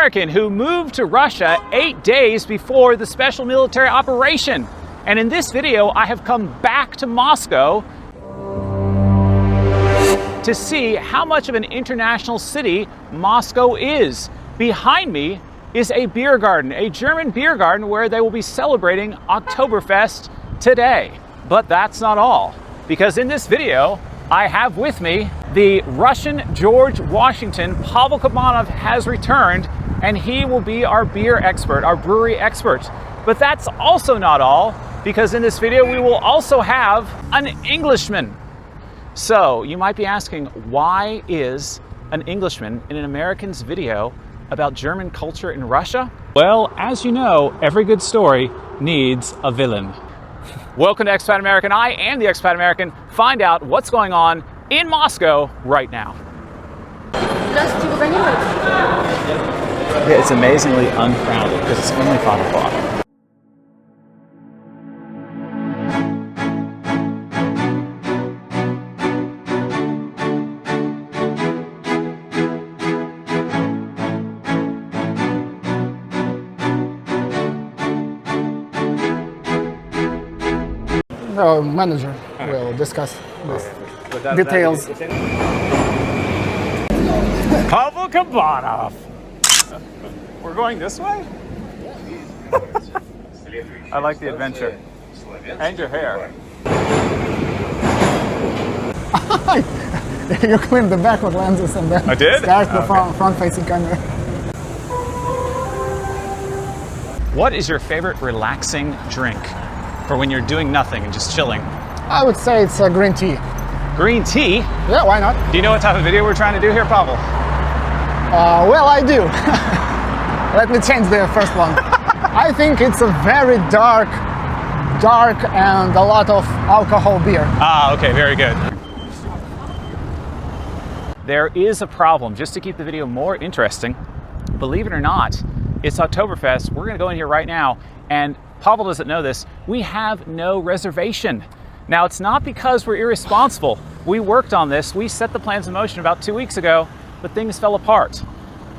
American who moved to Russia 8 days before the special military operation. And in this video, I have come back to Moscow to see how much of an international city Moscow is. Behind me is a beer garden, a German beer garden where they will be celebrating Oktoberfest today. But that's not all, because in this video, I have with me the Russian George Washington. Pavel has returned, and he will be our beer expert, our brewery expert. But that's also not all, because in this video, we will also have an Englishman. So you might be asking, why is an Englishman in an American's video about German culture in Russia? Well, as you know, every good story needs a villain. Welcome to Expat American. I am the Expat American. Find out what's going on in Moscow right now. Yeah, it's amazingly uncrowded because it's only 5 o'clock. The manager will discuss this. Details. Pavel Kabanov. We're going this way? I like the adventure. And your hair. You cleaned the backward lenses and then I did? start the front-facing camera. What is your favorite relaxing drink for when you're doing nothing and just chilling? I would say it's a green tea. Green tea? Yeah, why not? Do you know what type of video we're trying to do here, Pavel? Well, I do. Let me change the first one. I think it's a very dark and a lot of alcohol beer. Ah, okay, very good. There is a problem, just to keep the video more interesting. Believe it or not, it's Oktoberfest. We're gonna go in here right now, and Pavel doesn't know this, we have no reservation. Now, it's not because we're irresponsible. We worked on this, we set the plans in motion about 2 weeks ago, but things fell apart.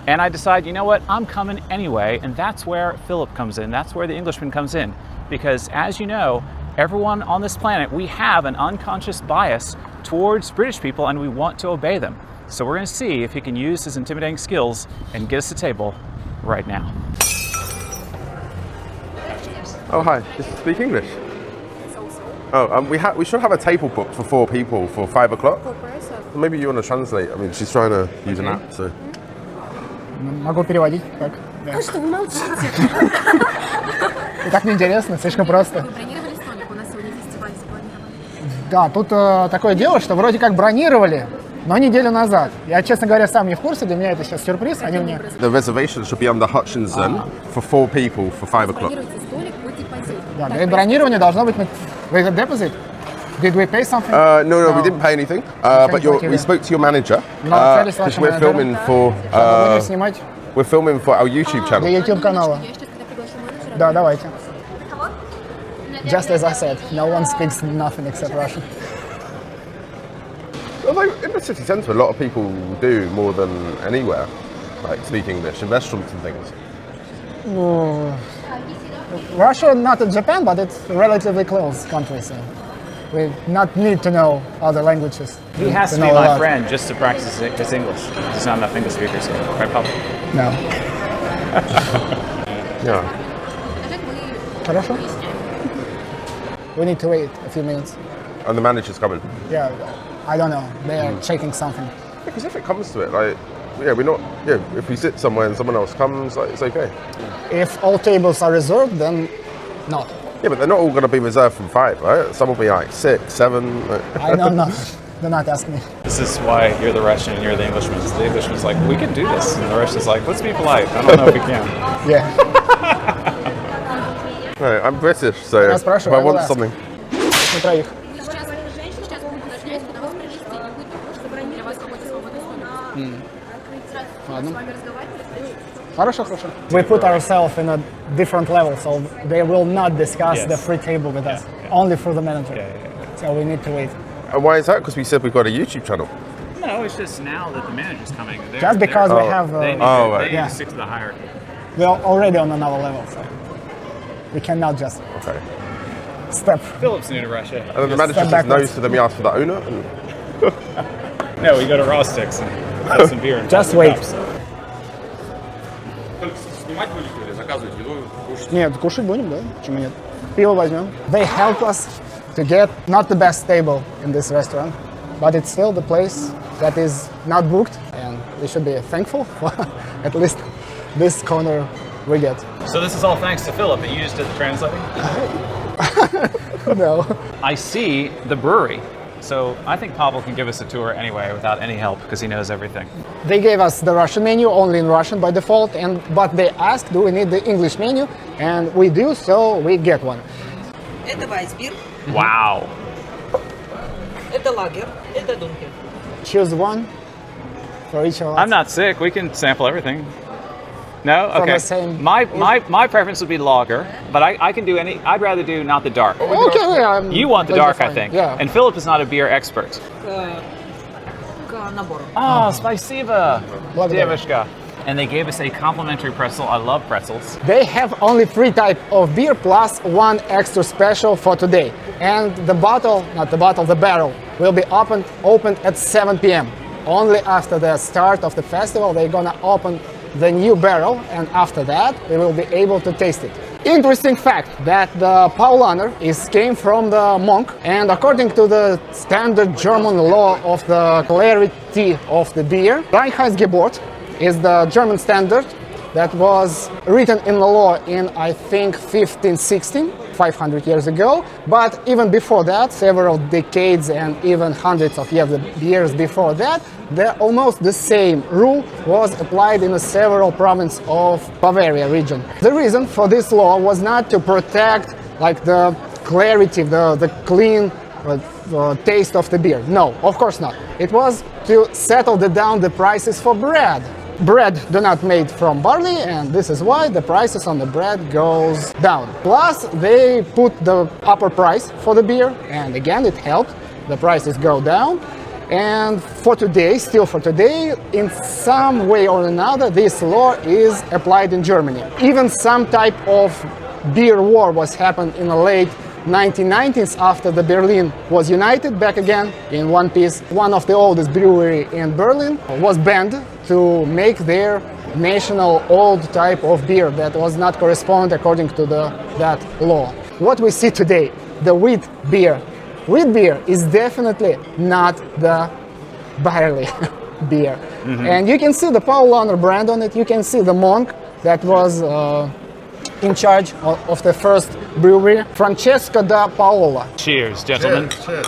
And I decided, you know what, I'm coming anyway, and that's where Philip comes in, that's where the Englishman comes in. Because as you know, everyone on this planet, we have an unconscious bias towards British people and we want to obey them. So we're gonna see if he can use his intimidating skills and get us a table right now. Oh, hi. Does she speak English? Oh, we should have a table booked for 4 people for 5 o'clock. Maybe you want to translate. I mean, she's trying to use an app, so. Могу переводить, так. А что вы молчите? И так неинтересно, слишком просто. Вы бронировали столик? У нас сегодня фестиваль запланирован. Да, тут такое дело, что вроде как бронировали, но неделю назад. Я, честно говоря, сам не в курсе, для меня это сейчас сюрприз. Они мне... The reservation should be under Hutchinson for 4 people for 5 o'clock. Бронируйте столик по депозиту. Да, бронирование должно быть... With a deposit? Did we pay something? No, we didn't pay anything. But we spoke to your manager. Because we're filming for... We're filming for our YouTube channel. Для YouTube канала. Да, давайте. Just as I said, no one speaks nothing except Russian. Although in the city centre, a lot of people do more than anywhere, like speak English in restaurants and things. Russia, not in Japan, but it's a relatively close country, so we not need to know other languages. He has to be my friend just to practice his English. There's not enough English speakers here, right, Pavel? No. Yeah. Хорошо. We need to wait a few minutes. And the manager's coming. Yeah, I don't know. They are checking something. Because if it comes to it, like, yeah, we're not. Yeah, if we sit somewhere and someone else comes, like, it's okay. If all tables are reserved, then no. Yeah, but they're not all going to be reserved from 5, right? Some will be like 6, 7. Like. I don't know. Do not ask me. This is why you're the Russian and you're the Englishman. The Englishman's like, we can do this. And the Russian's like, let's be polite. I don't know if we can. Yeah. No, I'm British, so if I want something. На троих. Сейчас женщины сейчас будут уточнять, куда вас провести. Не будет такого, что для вас какой-то свободный столик. Сразу с вами разговаривать. Хорошо. We put ourselves in a different level, so they will not discuss the free table with us. Only for the manager. So we need to wait. And why is that? Because we said we've got a YouTube channel. No, it's just now that the manager's coming. Just because we have, They need, right. they need to stick to the hierarchy. we're already on another level, so we cannot just Okay. step. Philip's new to Russia. And then the manager step says backwards. no, so then we ask for the owner. And No, we go to Raw Sticks and get some beer. And Just plastic wait. cups. Нет, кушать будем, да? Почему нет? Пиво возьмем. They help us to get not the best table in this restaurant, but it's still the place that is not booked, and we should be thankful for at least this corner we get. So this is all thanks to Philip, and you just did the translating? No. I see the brewery. So I think Pavel can give us a tour anyway without any help because he knows everything. They gave us the Russian menu only in Russian by default, but they asked, do we need the English menu? And we do, so we get one. Это вайсбир, Wow. это лагер, это дункер. Choose one for each of us. I'm not sick. We can sample everything. No? From Okay. the same- My preference would be lager, but I can do any. I'd rather do not the dark. Okay, yeah, You want the completely dark, I fine. think. Yeah. And Philip is not a beer expert. К набору. Oh, спасибо, Благодарю. девушка. And they gave us a complimentary pretzel. I love pretzels. They have only 3 types of beer plus 1 extra special for today. And the bottle, not the bottle, the barrel, will be opened at 7 p.m. Only after the start of the festival, they're gonna open the new barrel, and after that, we will be able to taste it. Interesting fact that the Paulaner came from the monk, and according to the standard German law of the clarity of the beer, Reinheitsgebot is the German standard that was written in the law in, I think, 1516, 500 years ago. But even before that, several decades and even hundreds of years before that, almost the same rule was applied in several provinces of Bavaria region. The reason for this law was not to protect like the clarity, the clean taste of the beer. No, of course not. It was to settle down the prices for bread. Bread do not made from barley, and this is why the prices on the bread goes down. Plus, they put the upper price for the beer, and again, it helped the prices go down. And for today, still for today, in some way or another, this law is applied in Germany. Even some type of beer war was happened in the late 1990s after the Berlin was united back again in one piece. One of the oldest brewery in Berlin was banned to make their national old type of beer that was not correspond according to that law. What we see today, the wheat beer. Wheat beer is definitely not the barley beer. And you can see the Paulaner brand on it. You can see the monk that was in charge of the first brewery, Francesco da Paola. Cheers, gentlemen. cheers.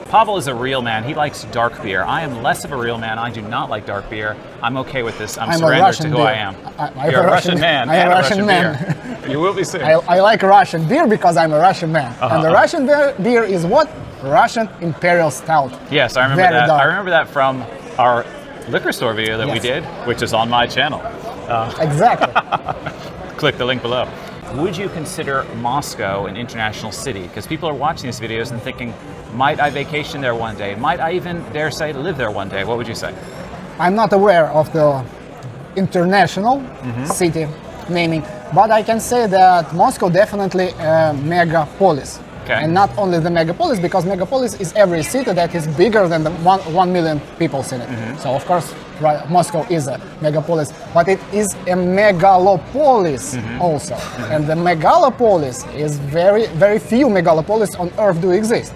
Pavel is a real man. He likes dark beer. I am less of a real man. I do not like dark beer. I'm okay with this. I'm I'm a surrendered Russian to who beer. I am. I'm You're a a Russian Russian- man. I am and a Russian man. beer. You will be soon. I like Russian beer because I'm a Russian man. And the Russian beer is what? Russian Imperial Stout. Yes, I remember Very that. dark. I remember that from our liquor store video that we Yes. did, which is on my channel. Exactly. Click the link below. Would you consider Moscow an international city? Because people are watching these videos and thinking, might I vacation there one day? Might I even, dare say, live there one day? What would you say? I'm not aware of the international city naming, but I can say that Moscow definitely a megapolis. Okay. And not only the megapolis, because megapolis is every city that is bigger than the 1 million people in it. So of course, right, Moscow is a megapolis, but it is a megalopolis also. And the megalopolis is very few megalopolis on Earth do exist.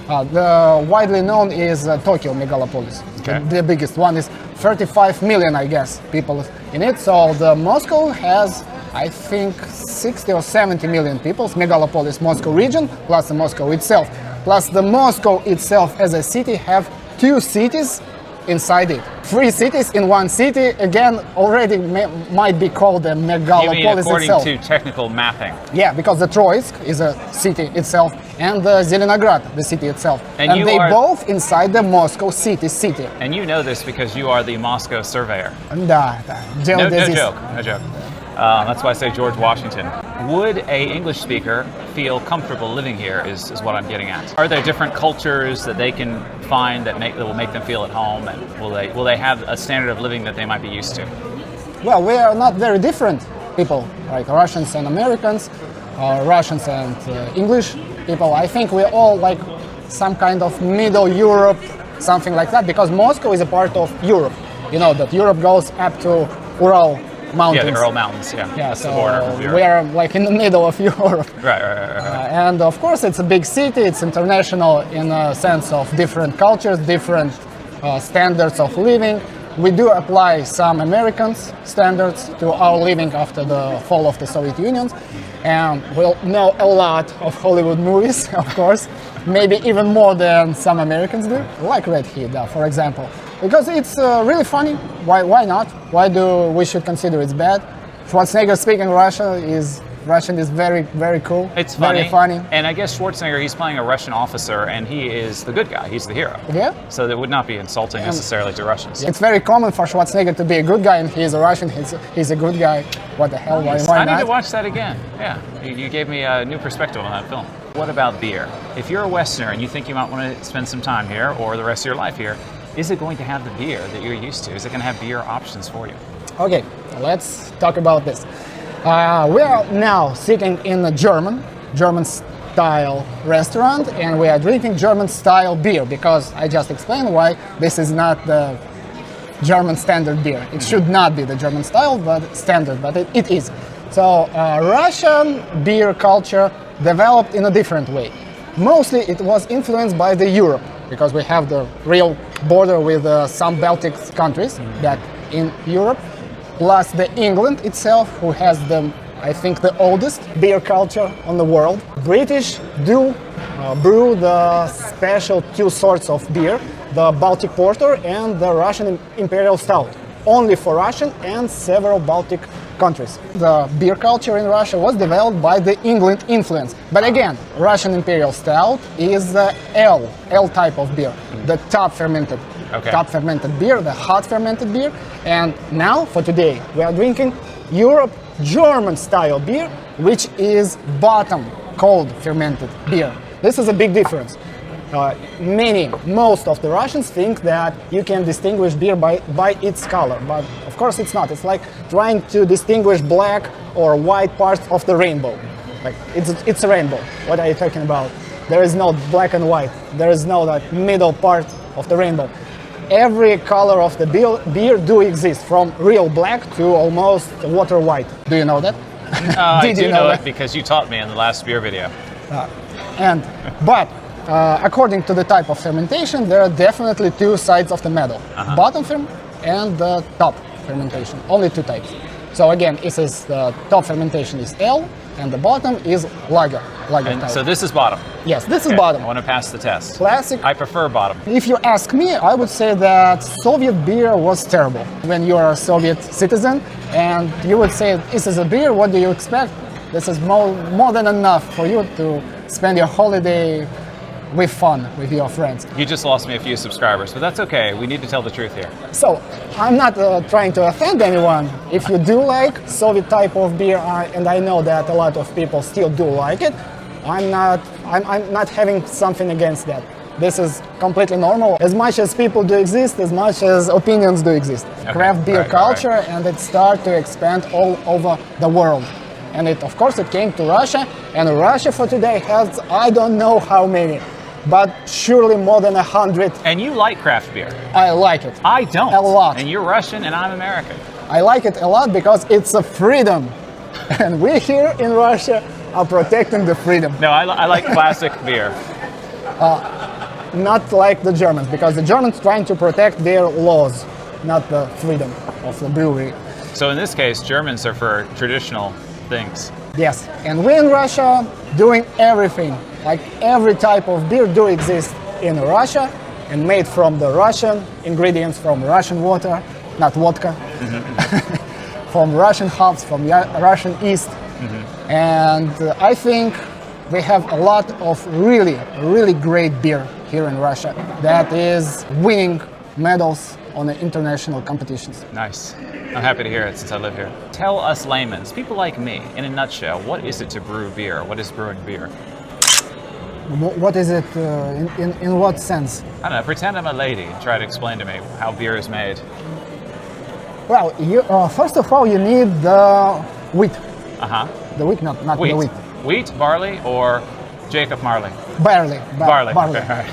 The widely known is Tokyo megalopolis. Okay. The biggest one is 35 million, I guess, people in it. So the Moscow has, I think, 60 or 70 million people, megalopolis Moscow region, plus the Moscow itself. Plus the Moscow itself as a city have 2 cities inside it. 3 cities in one city, again, already might be called a You mean megalopolis according itself. to technical mapping? Yeah, because the Troitsk is a city itself, and the Zelenograd, the city itself. And you they are- both inside the Moscow city. And you know this because you are the Moscow surveyor. Да, No, дело no здесь. joke, no joke. That's why I say George Washington. would a English speaker feel comfortable living here is what I'm getting at. Are there different cultures that they can find that will make them feel at home, and will they have a standard of living that they might be used to? Well, we are not very different people, like Russians and Americans, or Russians and English people. I think we're all like some kind of middle Europe, something like that, because Moscow is a part of Europe. You know that Europe goes up to Ural Mountains. Yeah, the Ural Mountains, yeah. That's so the border of Europe. we are like in the middle of Europe. Right. And of course it's a big city, it's international in a sense of different cultures, different standards of living. We do apply some American standards to our living after the fall of the Soviet Union. And we'll know a lot of Hollywood movies, of course, maybe even more than some Americans do, like Red Heat, for example. Because it's really funny. Why not? Why do we should consider it's bad? Schwarzenegger speaking Russian is very, very cool. It's funny. Very funny. And I guess Schwarzenegger, he's playing a Russian officer, and he is the good guy. He's the hero. Yeah. So that would not be insulting necessarily to Russians. It's very common for Schwarzenegger to be a good guy, and he's a Russian. He's a good guy. What the hell? Why I not? need to watch that again. Yeah, you gave me a new perspective on that film. What about beer? If you're a Westerner and you think you might want to spend some time here or the rest of your life here, is it going to have the beer that you're used to? Is it going to have beer options for you? Okay, let's talk about this. We are now sitting in a German style restaurant, and we are drinking German style beer because I just explained why this is not the German standard beer. It should not be the German style, but standard, but it is. So Russian beer culture developed in a different way. Mostly it was influenced by the Europe, because we have the real border with some Baltic countries that in Europe, plus the England itself, who has I think the oldest beer culture on the world. British do brew the special two sorts of beer, the Baltic Porter and the Russian Imperial Stout, only for Russian and several Baltic countries. The beer culture in Russia was developed by the England influence. But again, Russian Imperial Stout is the L type of beer, the top fermented beer, the hot fermented beer. And now, for today, we are drinking Europe German style beer, which is bottom cold fermented beer. This is a big difference. Most of the Russians think that you can distinguish beer by its color, but of course it's not. It's like trying to distinguish black or white parts of the rainbow. Like it's a rainbow. What are you talking about? There is no black and white. There is no middle part of the rainbow. Every color of the beer do exist, from real black to almost water white. Do you know that? I do know it because you taught me in the last beer video. But according to the type of fermentation, there are definitely two sides of the medal. Bottom ferm and the top fermentation. Only two types. So again, it says the top fermentation is L and the bottom is lager type. So this is bottom? Yes, this is bottom. I want to pass the test. Classic. I prefer bottom. If you ask me, I would say that Soviet beer was terrible. When you are a Soviet citizen and you would say, this is a beer, what do you expect? This is more than enough for you to spend your holiday with fun with your friends. You just lost me a few subscribers, but that's okay. We need to tell the truth here. So I'm not trying to offend anyone. If you do like Soviet type of beer, and I know that a lot of people still do like it, I'm not having something against that. This is completely normal. As much as people do exist, as much as opinions do exist. Okay. Craft beer culture, and it started to expand all over the world. And of course it came to Russia, and Russia for today has I don't know how many, but surely more than 100. And you like craft beer? I like it. I don't. A lot. And you're Russian and I'm American. I like it a lot because it's a freedom. And we here in Russia are protecting the freedom. No, I like classic beer. Not like the Germans, because the Germans trying to protect their laws, not the freedom of the brewery. So in this case, Germans are for traditional things. Yes, and we in Russia doing everything. Like every type of beer do exist in Russia and made from the Russian ingredients, from Russian water, not vodka, from Russian hops, from Russian yeast. And I think we have a lot of really great beer here in Russia that is winning medals on the international competitions. Nice. I'm happy to hear it since I live here. Tell us laymen, people like me, in a nutshell, what is it to brew beer? What is brewing beer? What is it in what sense? I don't know, pretend I'm a lady and try to explain to me how beer is made. Well, first of all, you need the wheat. Uh-huh. The wheat, not Wheat. the wheat. Wheat, barley, or Jacob Marley? Barley. Barley. Barley. Okay, all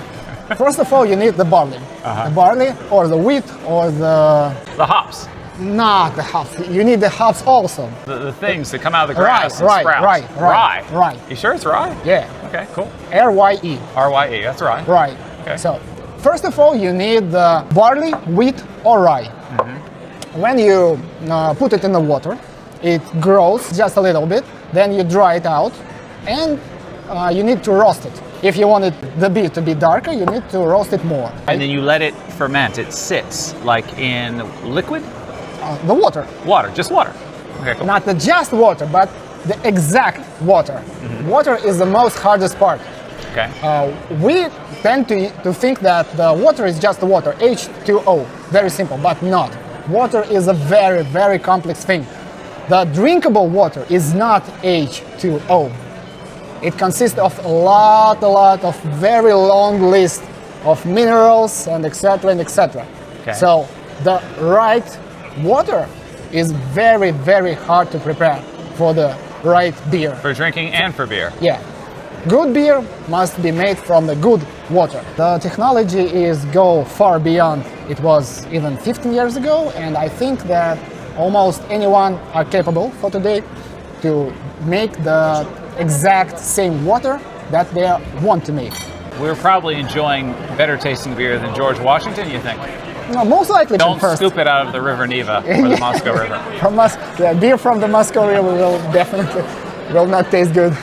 right. First of all, you need the barley. Uh-huh. The barley or the wheat or the... The hops. Not the hops. You need the hops also. The things that come out of the grass and Right, sprouts. right. Rye. You sure it's rye? Yeah. Okay, cool. R-Y-E. R-Y-E, that's rye. Right. Okay. So, first of all, you need the barley, wheat, or rye. Mm-hmm. When you put it in the water, it grows just a little bit. Then you dry it out, and you need to roast it. If you want the beer to be darker, you need to roast it more. And then you let it ferment. It sits like in liquid? The water. Water, just water. Okay, cool. Not the just water, but the exact water. Mm-hmm. Water is the most hardest part. Okay. We tend to think that the water is just water, H2O, very simple, but not. Water is a very, very complex thing. The drinkable water is not H2O. It consists of a lot of very long list of minerals and etc. and etc. Okay. So the right water is very, very hard to prepare for the right beer. For drinking and for beer. Yeah. Good beer must be made from the good water. The technology is go far beyond it was even 15 years ago, and I think that almost anyone are capable for today to make the exact same water that they want to make. We're probably enjoying better tasting beer than George Washington, you think? No, most likely Don't first. scoop it out of the River Neva or the Moscow River. The beer from the Moscow River will definitely will not taste good.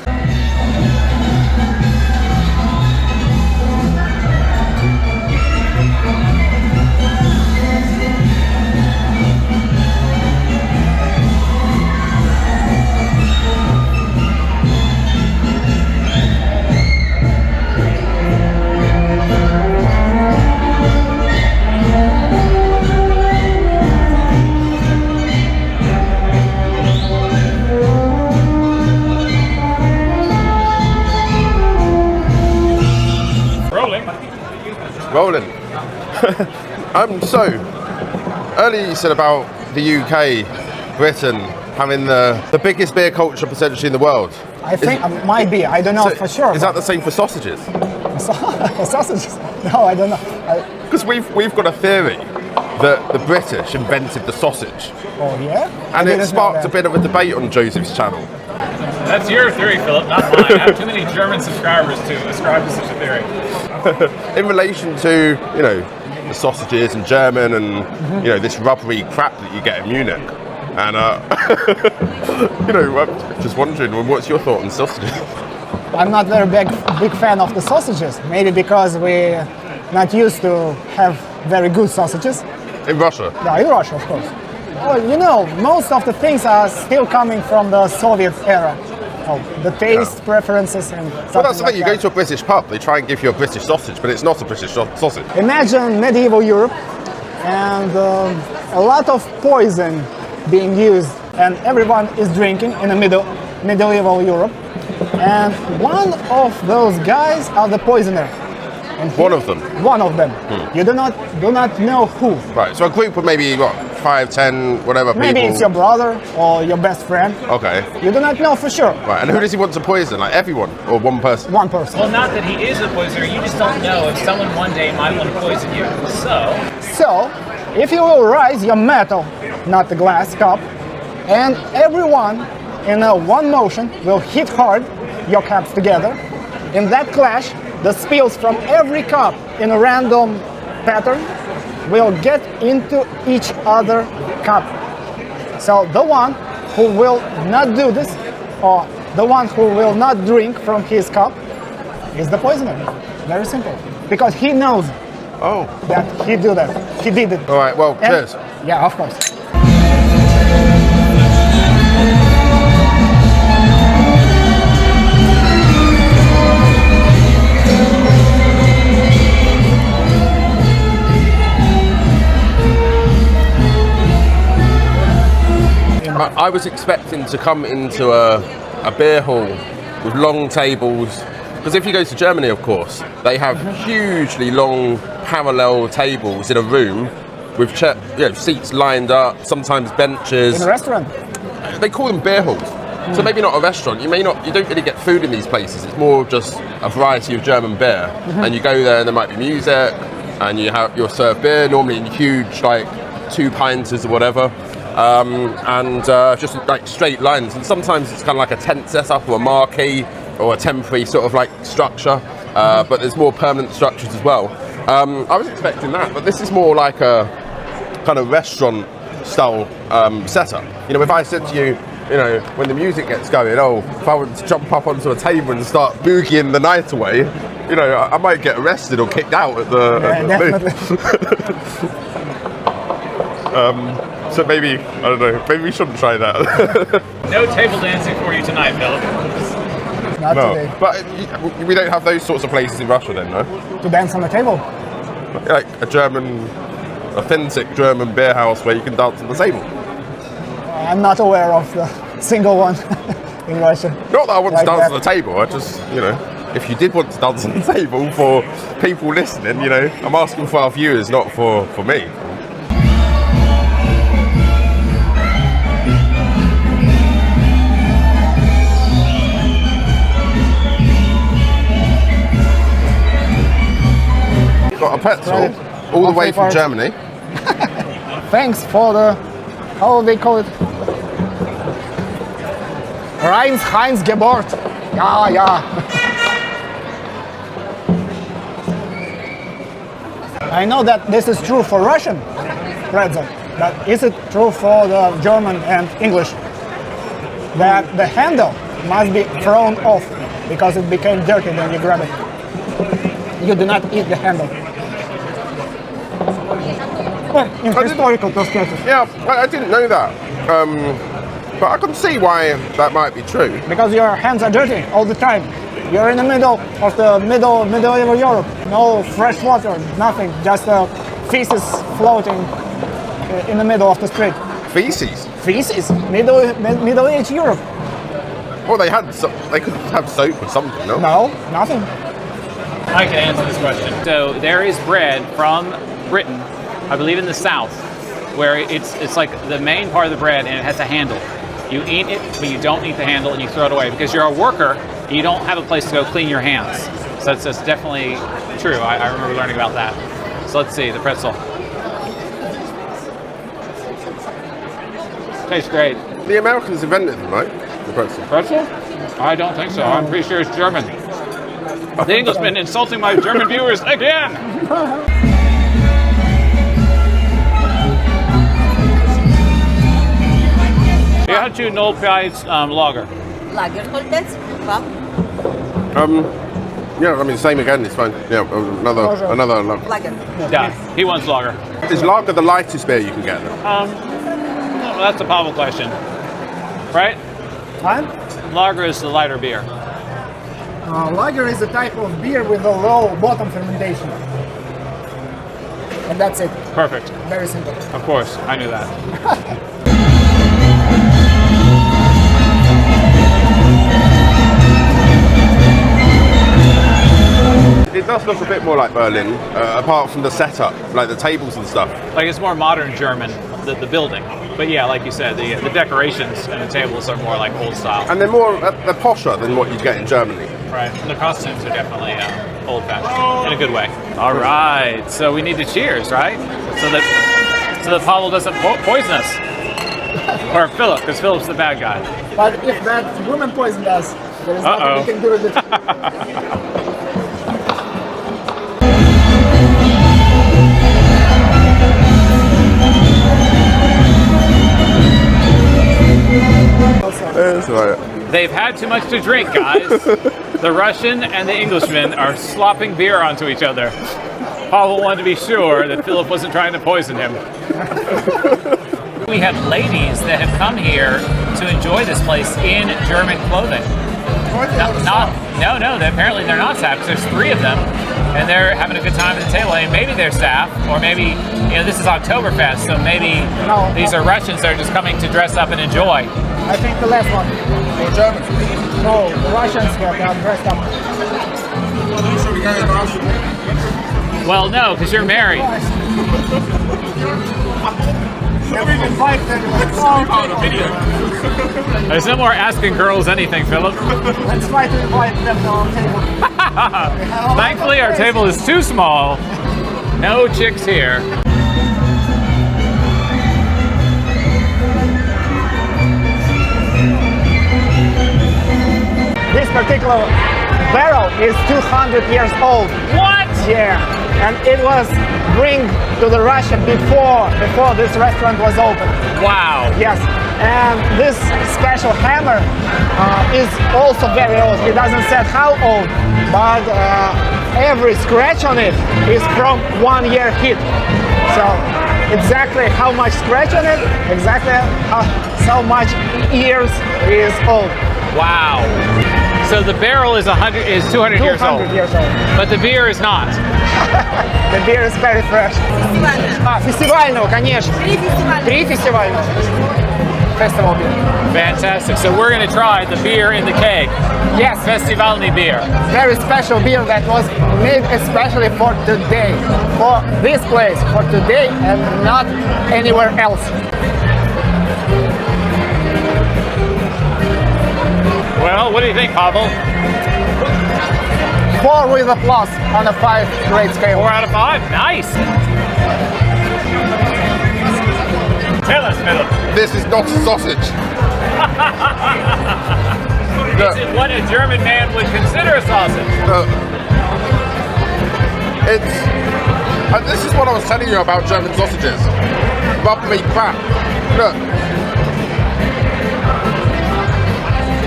Rolling. So earlier you said about the UK, Britain having the biggest beer culture potentially in the world. I think it might be. I don't know for sure. Is that the same for sausages? Sausages? No, I don't know. Because we've got a theory that the British invented the sausage, Oh yeah? and I it didn't know sparked that. a bit of a debate on Joseph's channel. That's your theory, Philip, not mine. I have too many German subscribers to ascribe to such a theory. In relation to, you know, the sausages and German and, you know, this rubbery crap that you get in Munich. And, you know, I'm just wondering, what's your thought on sausages? I'm not very big fan of the sausages. Maybe because we're not used to have very good sausages. In Russia? No, in Russia, of course. Well, you know, most of the things are still coming from the Soviet era. Oh, the taste preferences and stuff. Well, that's the like thing, you go to a British pub, they try and give you a British sausage, but it's not a British sausage. Imagine medieval Europe and a lot of poison being used, and everyone is drinking in the medieval Europe. And one of those guys are the poisoner. And One of them? One of them. You do not know who. Right, so a group of maybe, what, 5, 10, whatever people? Maybe it's your brother or your best friend. Okay. You do not know for sure. Right, and who does he want to poison? Like everyone? Or one person? One person. Well, not that he is a poisoner, you just don't know if someone one day might want to poison you. So, if you will raise your metal, not the glass cup, and everyone in one motion will hit hard your cups together, in that clash, the spills from every cup in a random pattern will get into each other cup. So the one who will not do this, or the one who will not drink from his cup, is the poisoner. Very simple. Because he knows that he did that. He did it. All right, well, cheers. Yeah, of course. I was expecting to come into a beer hall with long tables, because if you go to Germany, of course, they have hugely long parallel tables in a room with seats lined up, sometimes benches. In a restaurant? They call them beer halls. So maybe not a restaurant. You don't really get food in these places. It's more just a variety of German beer. And you go there and there might be music, and you'll serve beer, normally in huge, like 2 pinters or whatever. Just like straight lines. And sometimes it's kind of like a tent setup or a marquee or a temporary sort of like structure. But there's more permanent structures as well. I was expecting that, but this is more like a kind of restaurant style setup. You know, if I said to you, you know, when the music gets going, if I were to jump up onto a table and start boogieing the night away, you know, I might get arrested or kicked out at the Definitely. So maybe, I don't know, maybe we shouldn't try that. No table dancing for you tonight, Philip. Not today. But we don't have those sorts of places in Russia then, no? To dance on the table? Like a authentic German beer house where you can dance on the table. I'm not aware of the single one in Russia. Not that I want like to dance that. on the table, I just, you know, if you did want to dance on the table for people listening, you know, I'm asking for our viewers, not for me. Got a petrol all the way from Germany. Thanks for the, how they call it? Heinz-Geburt. Yeah. I know that this is true for Russian pretzel, but is it true for the German and English? That the handle must be thrown off because it became dirty when you grab it. You do not eat the handle. Well, in historical perspective. Yeah, I didn't know that. But I can see why that might be true. Because your hands are dirty all the time. You're in the middle of the medieval Europe. No fresh water, nothing. Just feces floating in the middle of the street. Feces? Feces? Middle Age Europe. Well, they could have soap or something, no? No, nothing. I can answer this question. So there is bread from Britain, I believe in the south, where it's like the main part of the bread and it has a handle. You eat it, but you don't eat the handle and you throw it away because you're a worker. You don't have a place to go clean your hands. So that's definitely true. I remember learning about that. So let's see, the pretzel. Tastes great. The Americans invented them, right? The pretzel. Pretzel? I don't think so. I'm pretty sure it's German. The Englishman insulting my German viewers again! Я хочу 0,5 lager. Lager 0,5. Yeah, I mean, same again, it's fine. Yeah, another lager. Lager. Yeah, he wants lager. Is lager the lightest beer you can get? Well, that's a Pavel question, right? Huh? Lager is the lighter beer. Lager is a type of beer with a low bottom fermentation. And that's it. Perfect. Very simple. Of course, I knew that. It does look a bit more like Berlin, apart from the setup, like the tables and stuff. Like it's more modern German, the building. But yeah, like you said, the decorations and the tables are more like old style. And they're posher than what you'd get in Germany. Right. The costumes are definitely old-fashioned in a good way. All right. So we need to cheers, right? So that Pavel doesn't poison us, or Philip, because Philip's the bad guy. But if that woman poisoned us, there is nothing we can do with it. That's right. They've had too much to drink, guys. The Russian and the Englishman are slopping beer onto each other. Pavel wanted to be sure that Philip wasn't trying to poison him. We have ladies that have come here to enjoy this place in German clothing. No, apparently they're not tapped. There's 3 of them. and they're having a good time at the table, and maybe their staff, or maybe, this is Oktoberfest, so maybe these are Russians that are just coming to dress up and enjoy. I think the last one. Or Germans. No, the Russians that are dressed up. Should we go in Russian? Well, no, because you're married. There's no more asking girls anything, Philip. Let's try to invite them to our table. Thankfully, our table is too small. No chicks here. This particular barrel is 200 years old. What? Yeah, and it was bring to the Russia before this restaurant was opened. Wow. Yes, and this special hammer is also very old. It doesn't say how old, but every scratch on it is from 1 year hit. So exactly how much scratch on it, exactly how much years is old. Wow. So the barrel is 200 years old. 200 years old. But the beer is not. The beer is very fresh. Фестивального, конечно. 3 фестивальных. Festival beer. Fantastic. So we're going to try the beer in the keg. Yes. Festivalny beer. Very special beer that was made especially for today. For this place, for today, and not anywhere else. Well, what do you think, Pavel? 4 with a plus on a 5 grade scale. 4 out of 5. Nice. Tell us, Philip. This is not a sausage. Is it what a German man would consider a sausage? And this is what I was telling you about German sausages. Rubbery crap. Look.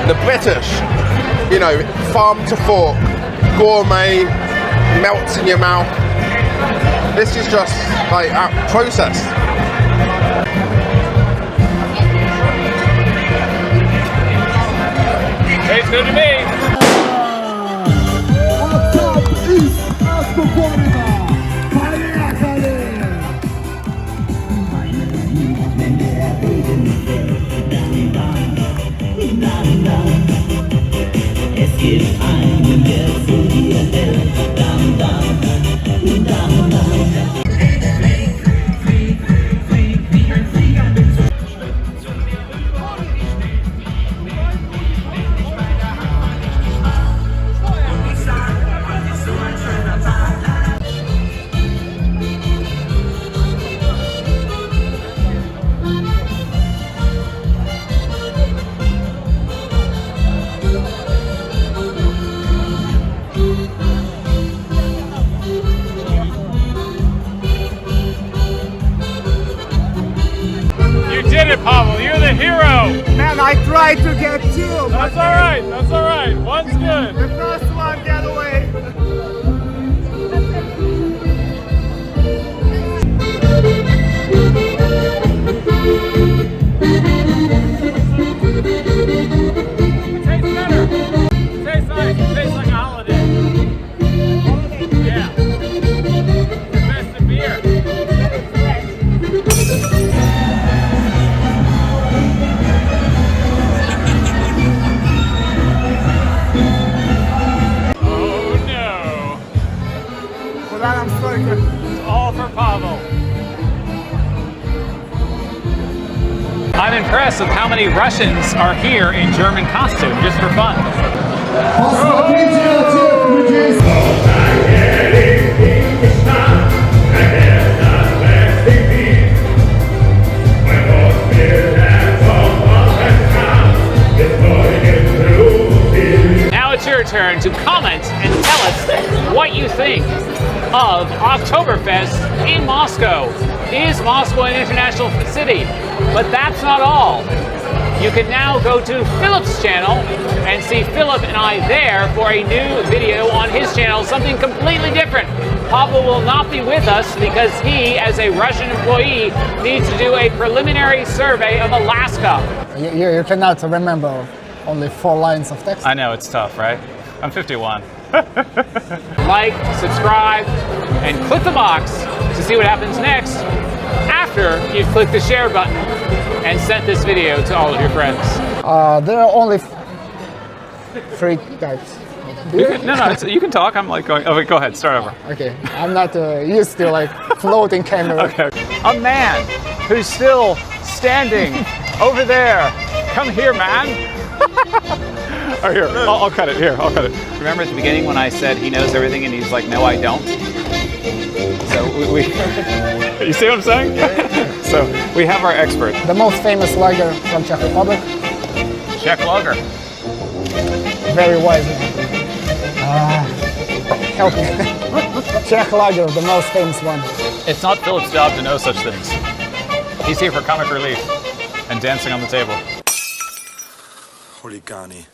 The British, farm to fork, gourmet, melts in your mouth. This is just like processed. Tastes good to me. Pavel, you're the hero! Man, I tried to get 2. That's alright, that's alright. One's good. The first one got away. It tastes better. It tastes nice. It tastes like a holiday. Yeah. The best of beer. All for Pavel. I'm impressed with how many Russians are here in German costume, just for fun. Now it's your turn to comment and tell us what you think of Oktoberfest in Moscow. Is Moscow an international city? But that's not all. You can now go to Philip's channel and see Philip and I there for a new video on his channel, something completely different. Pavel will not be with us because he, as a Russian employee, needs to do a preliminary survey of Alaska. You cannot remember only 4 lines of text. I know, it's tough, right? I'm 51. Like, subscribe, and click the box to see what happens next after you've clicked the share button and sent this video to all of your friends. There are only 3 types. You can talk. I'm like going, go ahead, start over. Okay, I'm not used to like floating camera. Okay. A man who's still standing over there. Come here, man. Oh, here, I'll cut it. Here, I'll cut it. Remember at the beginning when I said he knows everything and he's like, no, I don't? So we you see what I'm saying? So we have our expert. The most famous lager from Czech Republic. Czech lager. Very wise. Help me. Czech lager, the most famous one. It's not Philip's job to know such things. He's here for comic relief and dancing on the table. Huligani.